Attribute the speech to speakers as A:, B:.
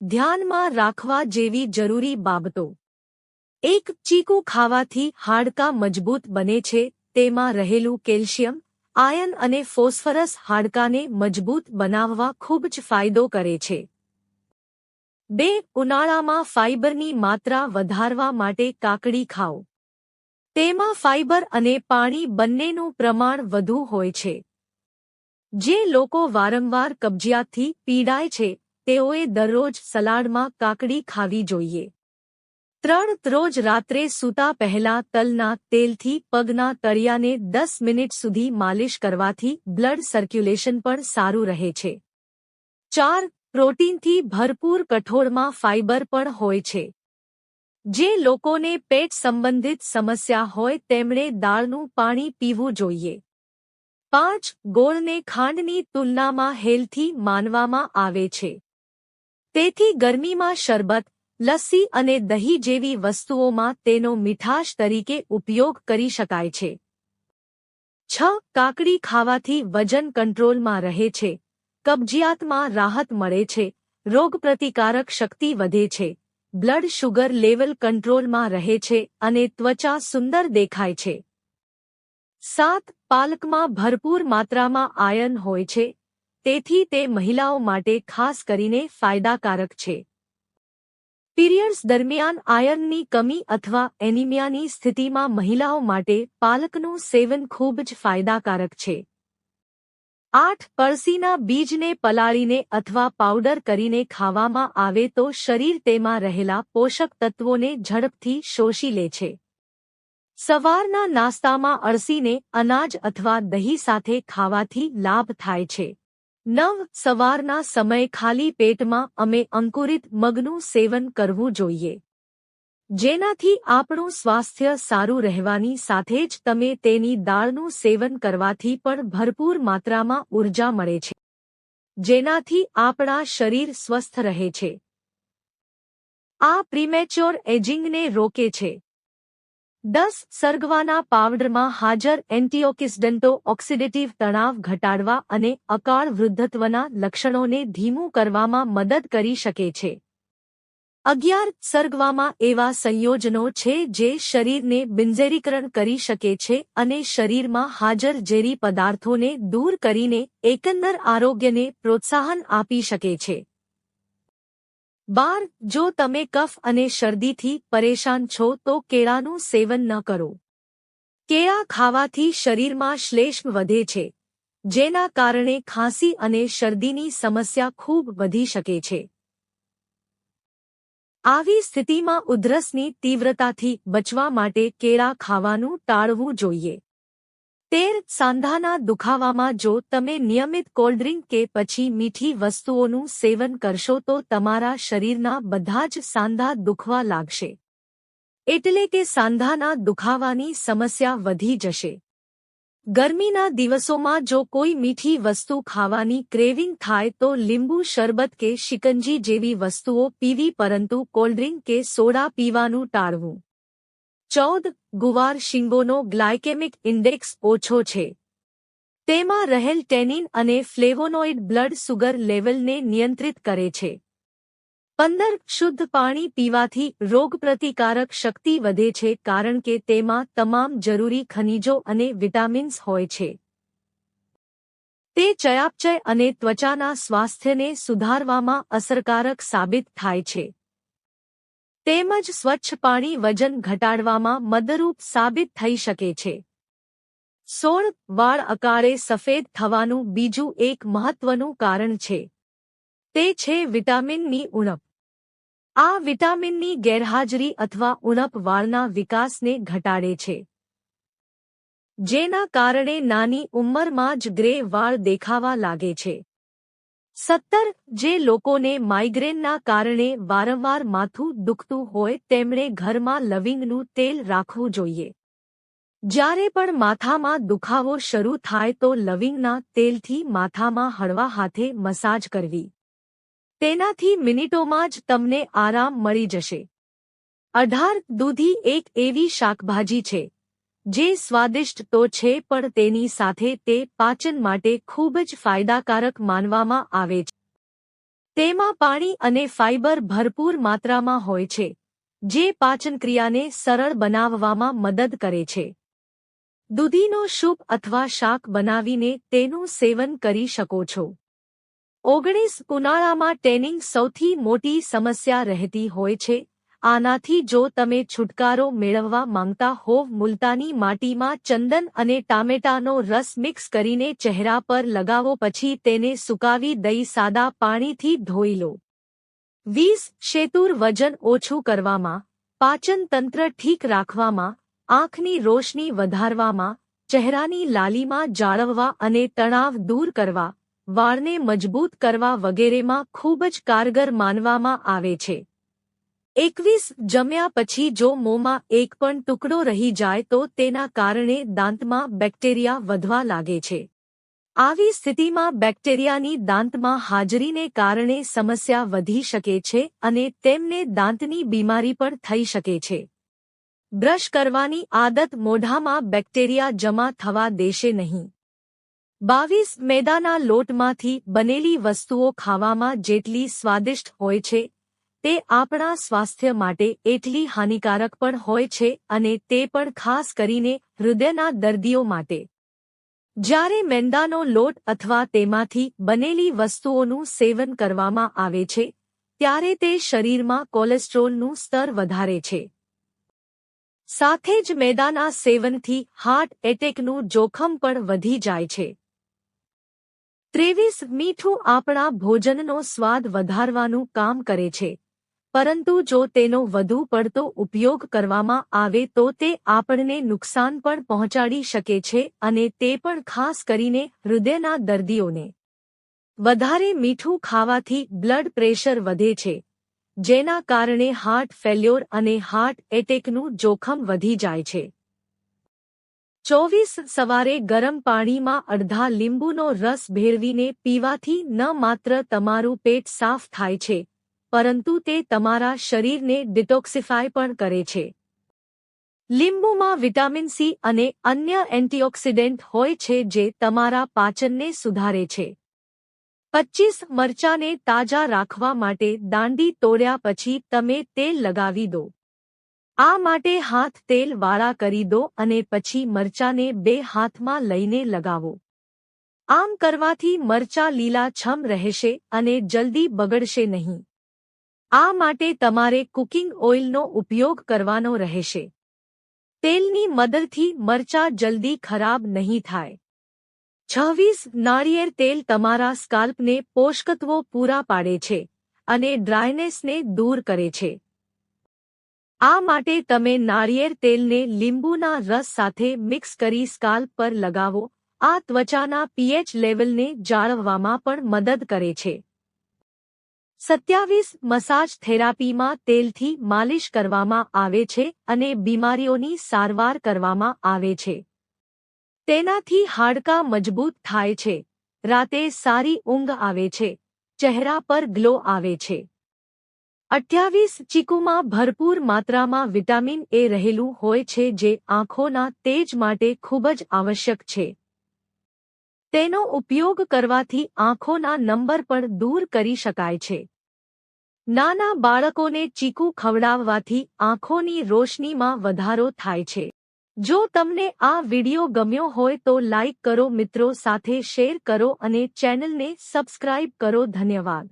A: ધ્યાનમાં રાખવા જેવી જરૂરી બાબતો. 1. ચીકુ ખાવાથી હાડકાં મજબૂત બને છે. તેમાં રહેલું કેલ્શિયમ, આયર્ન અને ફોસ્ફરસ હાડકાને મજબૂત બનાવવા ખૂબ જ ફાયદો કરે છે. 2. ઉનાળામાં ફાઇબરની માત્રા વધારવા માટે કાકડી ખાઓ. તેમાં ફાઇબર અને પાણી બંનેનું પ્રમાણ વધુ હોય છે. જે લોકો વારંવાર કબજિયાતથી પીડાય છે તેઓએ દરરોજ સલાડમાં કાકડી ખાવી જોઈએ. 3. રોજ રાત્રે સૂતા પહેલા તલના તેલથી પગના તળિયાને 10 મિનિટ સુધી માલિશ કરવાથી બ્લડ સર્ક્યુલેશન પણ સારું રહે છે. 4. પ્રોટીનથી ભરપૂર કઠોળમાં ફાઇબર પણ હોય છે. જે લોકોને પેટ સંબંધિત સમસ્યા હોય તેમણે દાળનું પાણી પીવું જોઈએ. 5. ગોળને ખાંડની તુલનામાં હેલ્થી માનવામાં આવે છે. તેથી ગરમીમાં શરબત, લસ્સી અને દહીં જેવી વસ્તુઓમાં તેનો મીઠાશ તરીકે ઉપયોગ કરી શકાય છે. 6. કાકડી ખાવાથી વજન કંટ્રોલમાં રહે છે, કબજિયાતમાં રાહત મળે છે, રોગપ્રતિકારક શક્તિ વધે છે, બ્લડ શુગર લેવલ કંટ્રોલમાં રહે છે અને ત્વચા સુંદર દેખાય છે. 7. પાલકમાં ભરપૂર માત્રામાં આયર્ન હોય છે, તેથી તે મહિલાઓ માટે ખાસ કરીને ફાયદાકારક છે. પીરિયડ્સ દરમિયાન આયર્નની કમી અથવા એનિમિયાની સ્થિતિમાં મહિલાઓ માટે પાલકનું સેવન ખૂબ જ ફાયદાકારક છે. 8. અળસીના બીજને પલાળીને અથવા પાવડર કરીને ખાવામાં આવે તો શરીર તેમાં રહેલા પોષક તત્વોને ઝડપથી શોષી લે છે. સવારના નાસ્તામાં અળસીને અનાજ અથવા દહીં સાથે ખાવાથી લાભ થાય છે. 9. સવારના સમયે ખાલી પેટમાં અમે અંકુરિત મગનું સેવન કરવું જોઈએ. જેનાથી આપણું સ્વાસ્થ્ય સારું રહેવાની સાથે જ તમે તેની દાળનું સેવન કરવાથી પણ ભરપૂર માત્રામાં ઊર્જા મળે છે. જેનાથી આપણા શરીર સ્વસ્થ રહે છે. આ પ્રીમેચ્યોર એજિંગને રોકે છે. 10. સરગવાના પાવડરમાં હાજર એન્ટીઓક્સિડન્ટો ઓક્સિડેટિવ તણાવ ઘટાડવા અને અકાળ વૃદ્ધત્વના લક્ષણોને ધીમું કરવામાં મદદ કરી શકે છે. 11. સરગવામાં એવા સંયોજનો છે જે શરીરને બિન્ઝેરીકરણ કરી શકે છે અને શરીરમાં હાજર ઝેરી પદાર્થોને દૂર કરીને એકંદર આરોગ્યને પ્રોત્સાહન આપી શકે છે. 12. જો તમે કફ અને શરદીથી પરેશાન છો તો કેળાનું સેવન ન કરો. કેળા ખાવાથી શરીરમાં શ્લેષ્મ વધે છે, જેના કારણે ખાંસી અને શરદીની સમસ્યા ખૂબ વધી શકે છે. આવી સ્થિતિમાં ઉધરસની તીવ્રતાથી બચવા માટે કેળા ખાવાનું ટાળવું જોઈએ. 13. સાંધાના દુખાવામાં જો તમે નિયમિત કોલ્ડ્રિંક કે પછી મીઠી વસ્તુઓનું સેવન કરશો તો તમારા શરીરના બધા જ સાંધા દુખવા લાગશે. એટલે કે સાંધાના દુખાવાની સમસ્યા વધી જશે. ગરમીના દિવસોમાં જો કોઈ મીઠી વસ્તુ ખાવાની ક્રેવિંગ થાય તો લીંબુ શરબત કે શિકંજી જેવી વસ્તુઓ પીવી પરંતુ કોલ્ડ્રિંક કે સોડા પીવાનું ટાળવું. 14. ગુવાર શીંગોનો ગ્લાયકેમિક ઇન્ડેક્સ ઓછો છે. તેમાં રહેલ ટેનિન અને ફ્લેવોનોઇડ બ્લડ સુગર લેવલને નિયંત્રિત કરે છે. 15. શુદ્ધ પાણી પીવાથી રોગપ્રતિકારક શક્તિ વધે છે કારણ કે તેમાં તમામ જરૂરી ખનિજો અને વિટામિન્સ હોય છે. તે ચયાપચય અને ત્વચાના સ્વાસ્થ્યને સુધારવામાં અસરકારક સાબિત થાય છે. તેમજ સ્વચ્છ પાણી વજન ઘટાડવામાં મદદરૂપ સાબિત થઈ શકે છે. 16. વાળ અકાળે સફેદ થવાનું બીજું એક મહત્વનું કારણ છે. તે છે વિટામિનની ઉણપ. આ વિટામિનની ગેરહાજરી અથવા ઉણપ વાળના વિકાસને ઘટાડે છે. જેના કારણે નાની ઉંમરમાં જ ગ્રે વાળ દેખાવા લાગે છે. 17. જે લોકોને માઇગ્રેનના કારણે વારંવાર માથું દુખતું હોય તેમણે ઘરમાં લવિંગનું તેલ રાખવું જોઈએ. જ્યારે પણ માથામાં દુખાવો શરૂ થાય તો લવિંગના તેલથી માથામાં હળવા હાથે મસાજ કરવી. તેનાથી મિનિટોમાં જ તમને આરામ મળી જશે. 18. દૂધી એક એવી શાકભાજી છે જે સ્વાદિષ્ટ તો છે પણ તેની સાથે તે પાચન માટે ખૂબ જ ફાયદાકારક માનવામાં આવે છે. તેમાં પાણી અને ફાઇબર ભરપૂર માત્રામાં હોય છે, જે પાચનક્રિયાને સરળ બનાવવામાં મદદ કરે છે. દૂધીનો સૂપ અથવા શાક બનાવીને તેનું સેવન કરી શકો છો. 19 ઉનાળામાં ટેનિંગ સૌથી મોટી સમસ્યા રહેતી હોય છે. આનાથી જો તમે છુટકારો મેળવવા માંગતા હોવ, મુલતાની માટીમાં ચંદન અને ટામેટાનો રસ મિક્સ કરીને ચહેરા પર લગાવો, પછી તેને સુકાવી દઈ સાદા પાણીથી ધોઈ લો. 20 શેતુર વજન ઓછું કરવામાં, પાચન તંત્ર ઠીક રાખવામાં, આંખની રોશની વધારવામાં, ચહેરાની લાલીમાં જાળવવા અને તણાવ દૂર કરવા, વાળને મજબૂત કરવા વગેરેમાં ખૂબ જ કારગર માનવામાં આવે છે. 21 જમ્યા પછી જો મોંમાં એક પણ ટુકડો રહી જાય તો તેના કારણે દાંતમાં બેક્ટેરિયા વધવા લાગે છે. આવી સ્થિતિમાં બેક્ટેરિયાની દાંતમાં હાજરીને કારણે સમસ્યા વધી શકે છે અને તેમને દાંતની બીમારી પણ થઈ શકે છે. બ્રશ કરવાની આદત મોઢામાં બેક્ટેરિયા જમા થવા દેશે નહીં. 22 મેદાના લોટમાંથી બનેલી વસ્તુઓ ખાવામાં જેટલી સ્વાદિષ્ટ હોય છે, તે આપણા સ્વાસ્થ્ય માટે એટલી હાનિકારક પણ હોય છે, અને તે પણ ખાસ કરીને હૃદયના દર્દીઓ માટે. જ્યારે મેંદાનો લોટ અથવા તેમાંથી બનેલી વસ્તુઓનું સેવન કરવામાં આવે છે, ત્યારે તે શરીરમાં કોલેસ્ટ્રોલનું સ્તર વધારે છે. સાથે જ મેદાના સેવનથી હાર્ટ એટેકનું જોખમ પણ વધી જાય છે. 23 મીઠું આપણા ભોજનનો સ્વાદ વધારવાનું કામ કરે છે, પરંતુ જો તેનો વધુ પડતો ઉપયોગ કરવામાં આવે તો તે આપણને નુકસાન પણ પહોંચાડી શકે છે, અને તે પણ ખાસ કરીને હૃદયના દર્દીઓને. વધારે મીઠું ખાવાથી બ્લડ પ્રેશર વધે છે, જેના કારણે હાર્ટ ફેલ્યોર અને હાર્ટ એટેકનું જોખમ વધી જાય છે. 24 સવારે ગરમ પાણીમાં અડધા લીંબુનો રસ ભેળવીને પીવાથી ન માત્ર તમારું પેટ સાફ થાય છે, પરંતુ તે તમારા શરીરને ડિટોક્સિફાય પણ કરે છે. લીંબુમાં વિટામિન સી અને અન્ય એન્ટીઓક્સિડન્ટ હોય છે જે તમારા પાચનને સુધારે છે. 25 મરચાંને તાજા રાખવા માટે દાંડી તોડ્યા પછી તમે તેલ લગાવી દો. આ માટે હાથ તેલ વાળા કરી દો અને પછી મરચાંને 2 હાથમાં લઈને લગાવો. આમ કરવાથી મરચાં લીલાછમ રહેશે અને જલ્દી બગડશે નહીં. આ માટે તમારે કુકિંગ ઓઇલનો ઉપયોગ કરવાનો રહેશે. તેલની મદદથી મરચાં જલ્દી ખરાબ નહીં થાય. 26 નાળિયેર તેલ તમારા સ્કાલ્પને પોષકતત્વો પૂરા પાડે છે અને ડ્રાયનેસને દૂર કરે છે. આ માટે તમે નાળિયેર તેલને લીંબુના રસ સાથે મિક્સ કરી સ્કાલ્પ પર લગાવો. આ ત્વચાના પીએચ લેવલને જાળવવામાં પણ મદદ કરે છે. 27 મસાજ થેરાપીમાં તેલથી માલિશ કરવામાં આવે છે અને બીમારીઓની સારવાર કરવામાં આવે છે. તેનાથી હાડકાં મજબૂત થાય છે, રાતે સારી ઊંઘ આવે છે, ચહેરા પર ગ્લો આવે છે. 28 ચીકુમાં ભરપૂર માત્રામાં વિટામિન એ રહેલું હોય છે જે આંખોના તેજ માટે ખૂબ જ આવશ્યક છે. તેનો ઉપયોગ કરવાથી આંખોના નંબર પણ દૂર કરી શકાય છે. નાના બાળકોને ચીકુ ખવડાવવાથી આંખોની રોશનીમાં વધારો થાય છે. જો તમને આ વિડિયો ગમ્યો હોય તો લાઇક કરો, મિત્રો સાથે શેર કરો અને ચેનલને સબસ્ક્રાઇબ કરો. ધન્યવાદ.